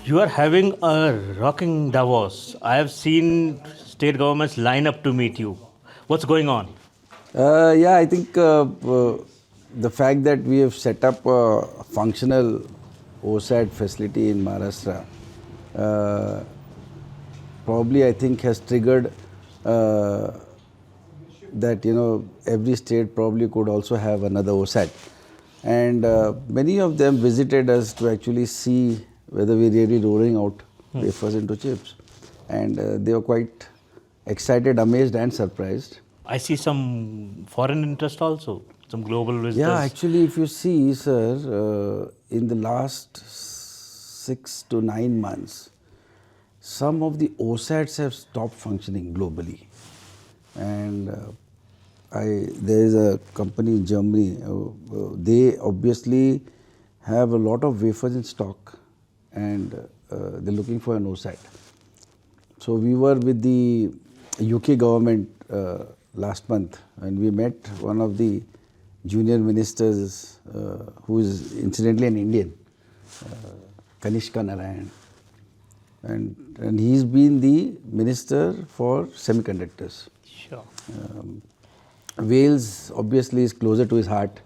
You are having a rocking Davos. I have seen state governments line up to meet you. What's going on? Yeah, I think the fact that we have set up a functional OSAT facility in Maharashtra uh, probably I think has triggered uh, that every state probably could also have another OSAT, and many of them visited us to actually see whether we're really rolling out wafers into chips, and they were quite excited, amazed, and surprised. I see some foreign interest also, some global Yeah, visitors. actually, if you see, sir, in the last 6 to 9 months, some of the OSATs have stopped functioning globally. And there is a company in Germany, they obviously have a lot of wafers in stock, and they're looking for an OSAT. So we were with the UK government last month, and we met one of the junior ministers who is incidentally an Indian, Kanishka Narayan, and he's been the minister for semiconductors. Sure. Wales obviously is closer to his heart,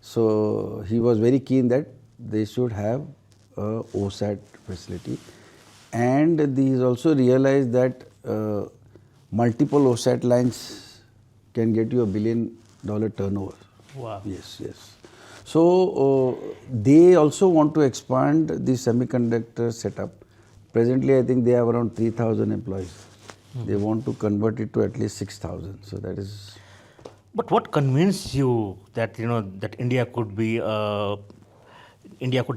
so he was very keen that they should have a OSAT facility, and he's also realized that multiple OSAT lines can get you $1 billion turnover. Wow. Yes, yes. So they also want to expand the semiconductor setup. Presently, I think they have around 3,000 employees. They want to convert it to at least 6,000. So that is. But what convinced you that that India could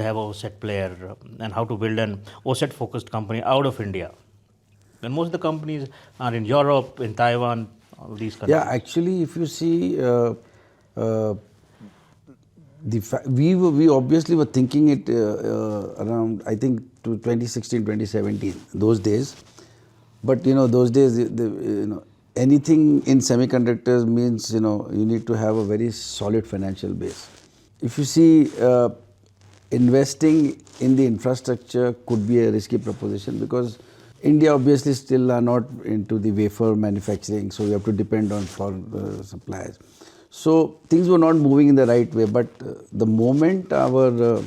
have a OSAT player and how to build an OSAT focused company out of India? And most of the companies are in Europe, in Taiwan, all these countries. Yeah, actually, if you see, we obviously were thinking it around, I think, to 2016, 2017, those days. But those days, anything in semiconductors means you need to have a very solid financial base. If you see, investing in the infrastructure could be a risky proposition because India obviously still are not into the wafer manufacturing, so we have to depend on foreign suppliers. So things were not moving in the right way, but the moment our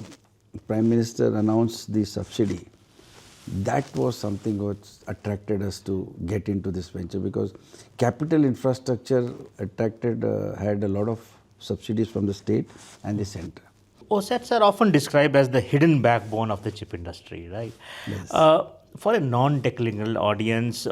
Prime Minister announced the subsidy, that was something which attracted us to get into this venture because capital infrastructure had a lot of subsidies from the state and the center. OSATs are often described as the hidden backbone of the chip industry, right? Yes. For a non-technical audience,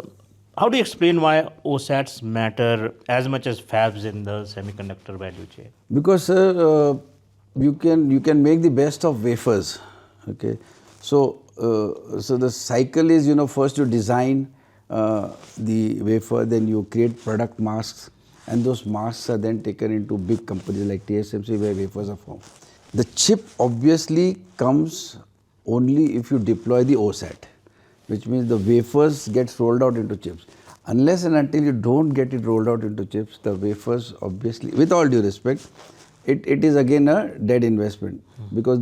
how do you explain why OSATs matter as much as fabs in the semiconductor value chain? Because you can make the best of wafers. Okay, so the cycle is first you design the wafer, then you create product masks, and those masks are then taken into big companies like TSMC where wafers are formed. The chip obviously comes only if you deploy the OSAT, which means the wafers gets rolled out into chips. Unless and until you don't get it rolled out into chips, the wafers obviously, with all due respect, it is again a dead investment because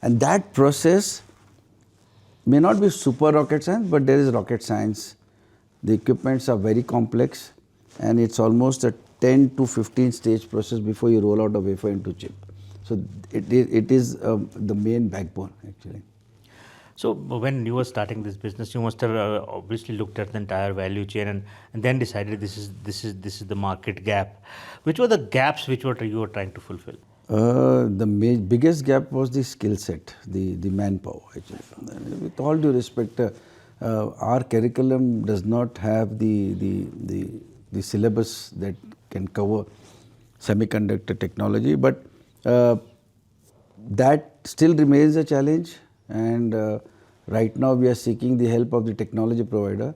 that process may not be super rocket science, but there is rocket science. The equipments are very complex, and it's almost a 10 to 15 stage process before you roll out a wafer into chip. So it is the main backbone actually. So when you were starting this business, you must have obviously looked at the entire value chain and then decided this is the market gap. Which were the gaps you were trying to fulfill? The biggest gap was the skill set, the manpower actually. With all due respect, our curriculum does not have the syllabus that can cover semiconductor technology, but that still remains a challenge, and right now we are seeking the help of the technology provider.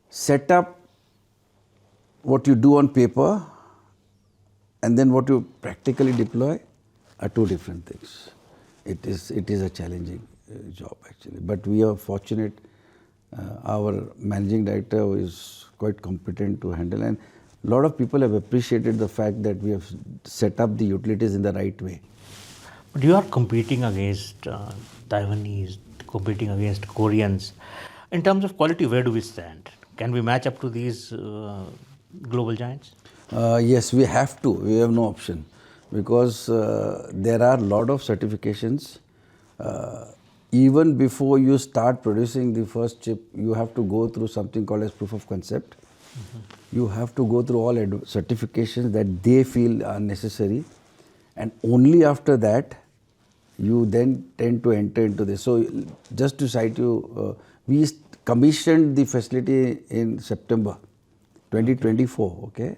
Set up what you do on paper and then what you practically deploy are two different things. It is a challenging job actually, but we are fortunate. Our managing director is quite competent to handle, and a lot of people have appreciated the fact that we have set up the utilities in the right way. But you are competing against Taiwanese, competing against Koreans. In terms of quality, where do we stand? Can we match up to these global giants? Yes, we have to. We have no option because there are a lot of certifications. Even before you start producing the first chip, you have to go through something called as proof of concept. You have to go through all certifications that they feel are necessary, and only after that you then tend to enter into this. So just to cite you, we commissioned the facility in September 2024, okay?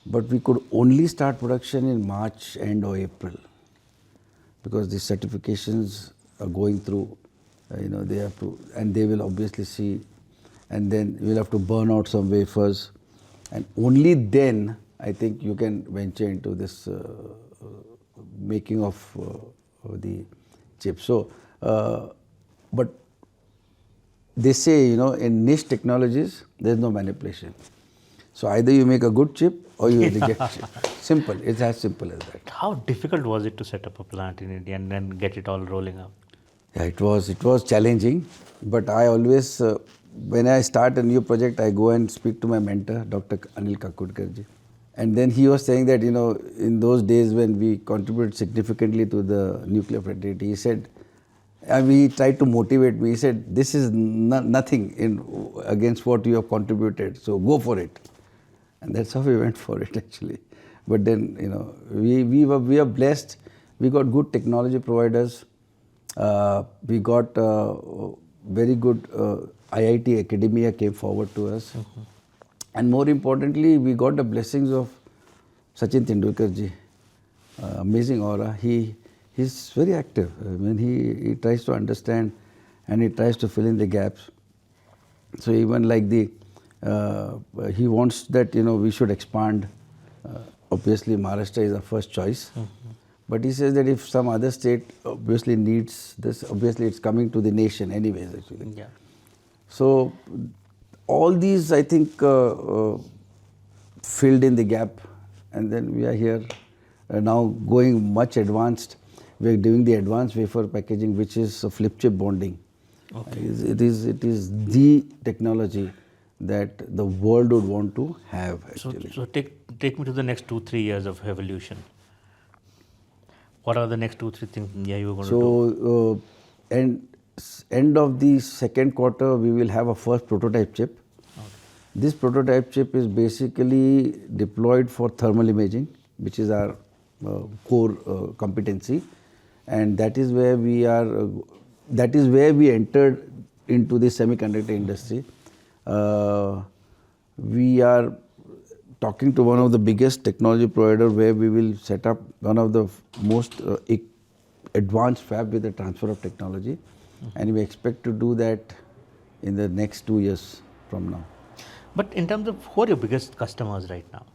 But we could only start production in March end or April because the certifications are going through, they have to, and they will obviously see, and then we'll have to burn out some wafers, and only then I think you can venture into this making of the chip. So, but they say, in niche technologies, there's no manipulation. So either you make a good chip or you reject chip. Simple. It's as simple as that. How difficult was it to set up a plant in India and then get it all rolling up? Yeah, it was challenging, but I always, when I start a new project, I go and speak to my mentor, Dr. Anil Kakudkarji. And then he was saying that, in those days when we contributed significantly to the nuclear fraternity, he said, and he tried to motivate me. He said, this is nothing against what you have contributed, so go for it. And that's how we went for it actually. But then, we are blessed. We got good technology providers. We got very good IIT academia came forward to us. And more importantly, we got the blessings of Sachin Tendulkar ji. Amazing aura. He's very active. I mean, he tries to understand and he tries to fill in the gaps. So even like he wants that, we should expand. Obviously, Maharashtra is our first choice. But he says that if some other state obviously needs this, obviously it's coming to the nation anyways actually. Yeah. So all these I think filled in the gap, and then we are here now going much advanced. We are doing the advanced wafer packaging, which is flip chip bonding. Okay. It is the technology that the world would want to have actually. So take me to the next 2-3 years of evolution. What are the next 2-3 things you're going to do? So end of the second quarter, we will have a first prototype chip. Okay. This prototype chip is basically deployed for thermal imaging, which is our core competency, and that is where we are. That is where we entered into the semiconductor industry. We are talking to one of the biggest technology provider where we will set up one of the most advanced fab with the transfer of technology, and we expect to do that in the next 2 years from now. But in terms of who are your biggest customers right now?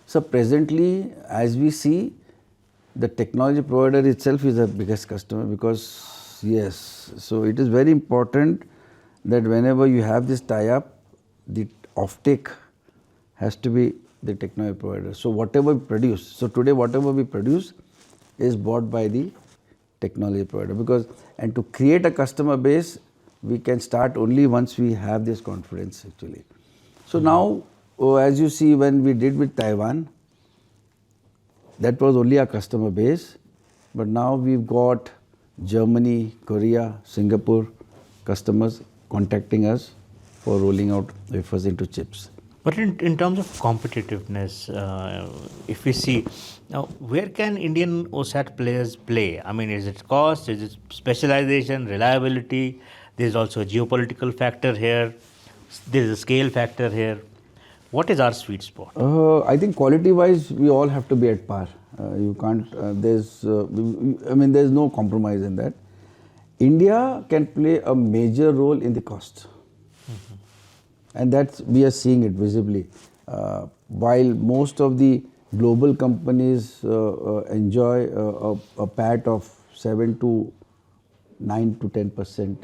So presently, as we see, the technology provider itself is the biggest customer because yes, so it is very important that whenever you have this tie-up, the offtake has to be the technology provider. So whatever we produce, so today whatever we produce is bought by the technology provider and to create a customer base, we can start only once we have this confidence actually. So now, as you see, when we did with Taiwan, that was only our customer base, but now we've got Germany, Korea, Singapore customers contacting us for rolling out wafers into chips. But in terms of competitiveness, if we see, now where can Indian OSAT players play? I mean, is it cost, is it specialization, reliability? There's also a geopolitical factor here, there's a scale factor here. What is our sweet spot? I think quality-wise, we all have to be at par. You can't, there's no compromise in that. India can play a major role in the cost. And that's, we are seeing it visibly. While most of the global companies enjoy a PAT of 7 to 9 to 10%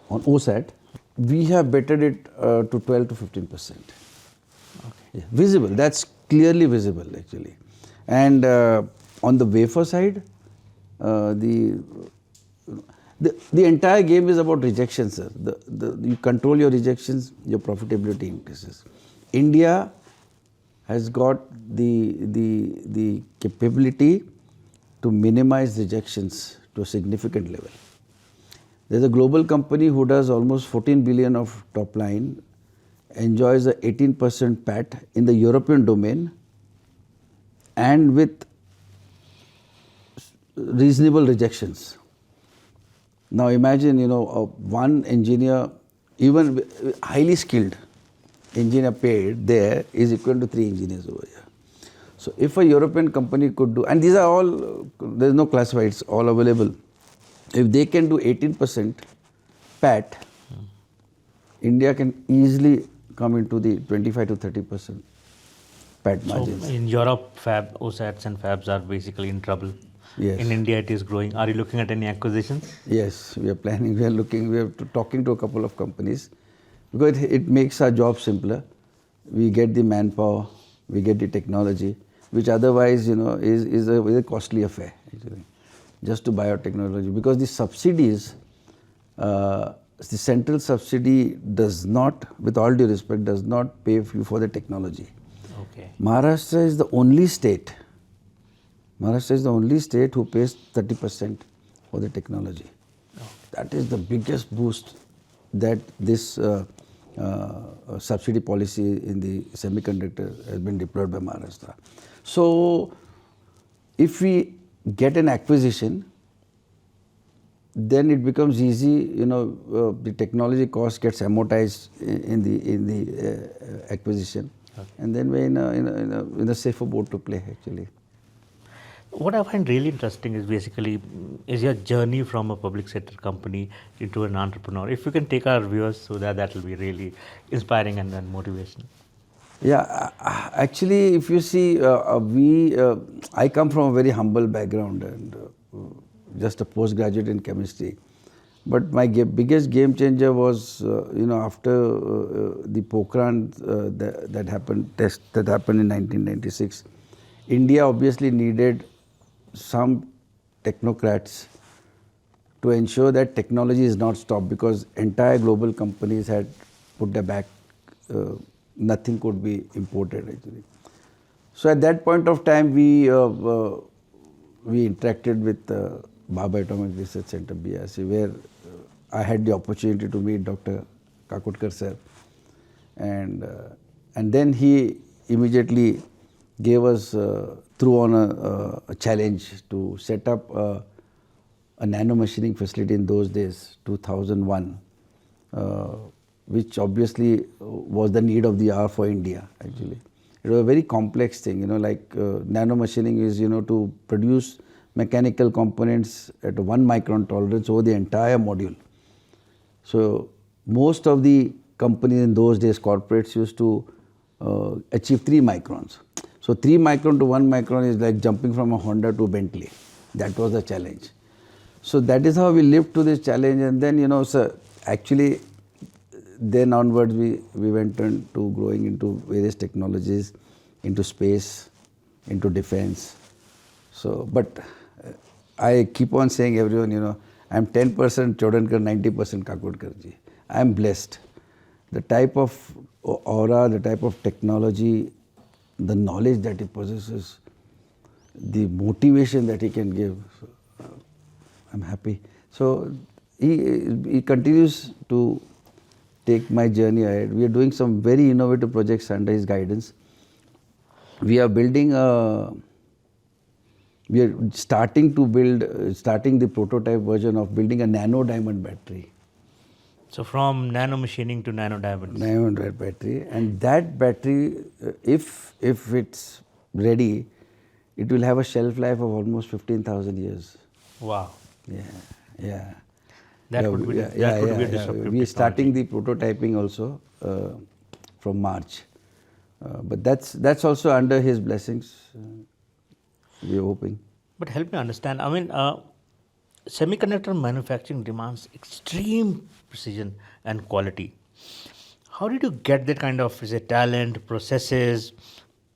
on OSAT, we have bettered it to 12 to 15%. Okay. Yeah, visible, that's clearly visible actually. And on the wafer side, The entire game is about rejection, sir. You control your rejections, your profitability increases. India has got the capability to minimize rejections to a significant level. There's a global company who does almost 14 billion of top line, enjoys a 18% PAT in the European domain, and with reasonable rejections. Now imagine, one engineer, even highly skilled engineer paid there is equal to 3 engineers over here. So if a European company could do, and these are all, there's no classified, it's all available. If they can do 18% PAT, India can easily come into the 25 to 30% PAT margins. So in Europe, OSATs and fabs are basically in trouble. Yes. In India, it is growing. Are you looking at any acquisitions? Yes, we are planning, we are talking to a couple of companies because it makes our job simpler. We get the manpower, we get the technology, which otherwise, is a very costly affair, actually, just to buy our technology. Because the subsidies, the central subsidy does not, with all due respect, does not pay you for the technology. Okay. Maharashtra is the only state who pays 30% for the technology. Oh. That is the biggest boost that this subsidy policy in the semiconductor has been deployed by Maharashtra. So, if we get an acquisition, then it becomes easy. The technology cost gets amortized in the acquisition, Okay. and then we're in a safer boat to play, actually. What I find really interesting is basically your journey from a public sector company into an entrepreneur. If you can take our viewers through that will be really inspiring and motivational. Yeah, actually, if you see, I come from a very humble background and just a postgraduate in chemistry. But my biggest game changer was, after the Pokhran test that happened in 1996, India obviously needed some technocrats to ensure that technology is not stopped, because entire global companies had put their back, nothing could be imported, actually. So at that point of time, we interacted with Bhabha Atomic Research Center, BRC, where I had the opportunity to meet Dr. Kakotkar sir, and then he immediately gave us threw on a challenge to set up a nano machining facility in those days, 2001, which obviously was the need of the hour for India, actually. It was a very complex thing, nano machining is, to produce mechanical components at 1 micron tolerance over the entire module. So most of the companies in those days, corporates, used to achieve 3 microns. So 3 micron to 1 micron is like jumping from a Honda to Bentley. That was the challenge. So that is how we lived to this challenge, and then, actually, then onwards we went on to growing into various technologies, into space, into defense. So, but I keep on saying, everyone, I'm 10% Chodankar, 90% Kakotkar ji. I'm blessed. The type of aura, the type of technology, the knowledge that he possesses, the motivation that he can give, I'm happy. So he continues to take my journey ahead. We are doing some very innovative projects under his guidance. We are starting the prototype version of building a nano diamond battery. So from nano machining to nano diamonds. Diamond battery, and that battery, if it's ready, it will have a shelf life of almost 15,000 years. Wow. Yeah. That would be a disruptive technology. We are starting the prototyping also from March, but that's also under his blessings. We are hoping. But help me understand. I mean, semiconductor manufacturing demands extreme precision and quality. How did you get that kind of talent, processes,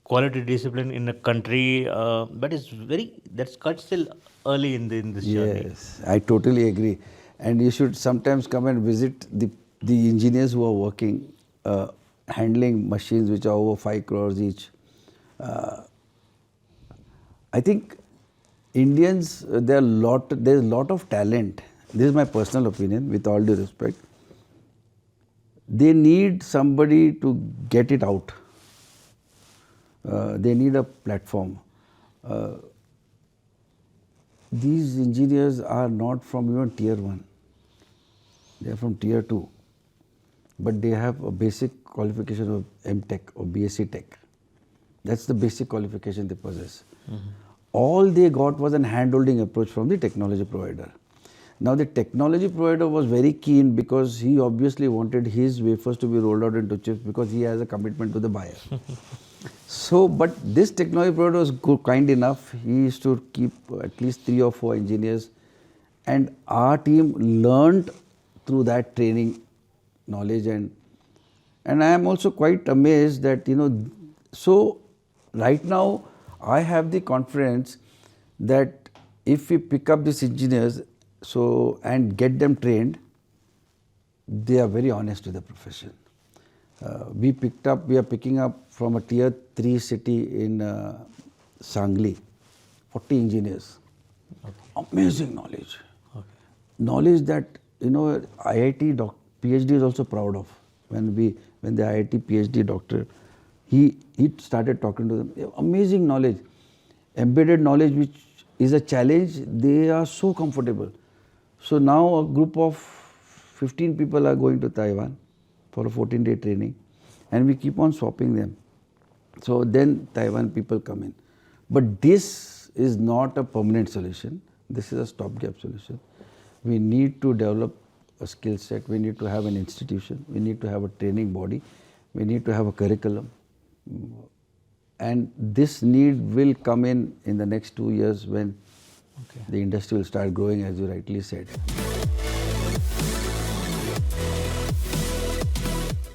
quality discipline in a country that's cut still early in this journey? Yes, I totally agree. And you should sometimes come and visit the engineers who are working, handling machines which are over 5 crores each. I think Indians, there's a lot of talent. This is my personal opinion, with all due respect. They need somebody to get it out. They need a platform. These engineers are not from even tier 1. They are from tier 2. But they have a basic qualification of M.Tech or BSc Tech. That's the basic qualification they possess. All they got was an hand-holding approach from the technology provider. Now the technology provider was very keen because he obviously wanted his wafers to be rolled out into chips because he has a commitment to the buyer. So, but this technology provider was kind enough. He used to keep at least 3 or 4 engineers, and our team learned through that training knowledge, and I am also quite amazed that, so right now I have the confidence that if we pick up these engineers and get them trained, they are very honest with the profession. We are picking up from a tier 3 city in Sangli, 40 engineers. Okay. Amazing knowledge. Okay. Knowledge that, IIT PhD is also proud of. When the IIT PhD doctor, he started talking to them. Amazing knowledge. Embedded knowledge, which is a challenge, they are so comfortable. So now a group of 15 people are going to Taiwan for a 14-day training, and we keep on swapping them. So then Taiwan people come in. But this is not a permanent solution. This is a stopgap solution. We need to develop a skill set. We need to have an institution. We need to have a training body. We need to have a curriculum. And this need will come in the next 2 years when the industry will start growing, as you rightly said.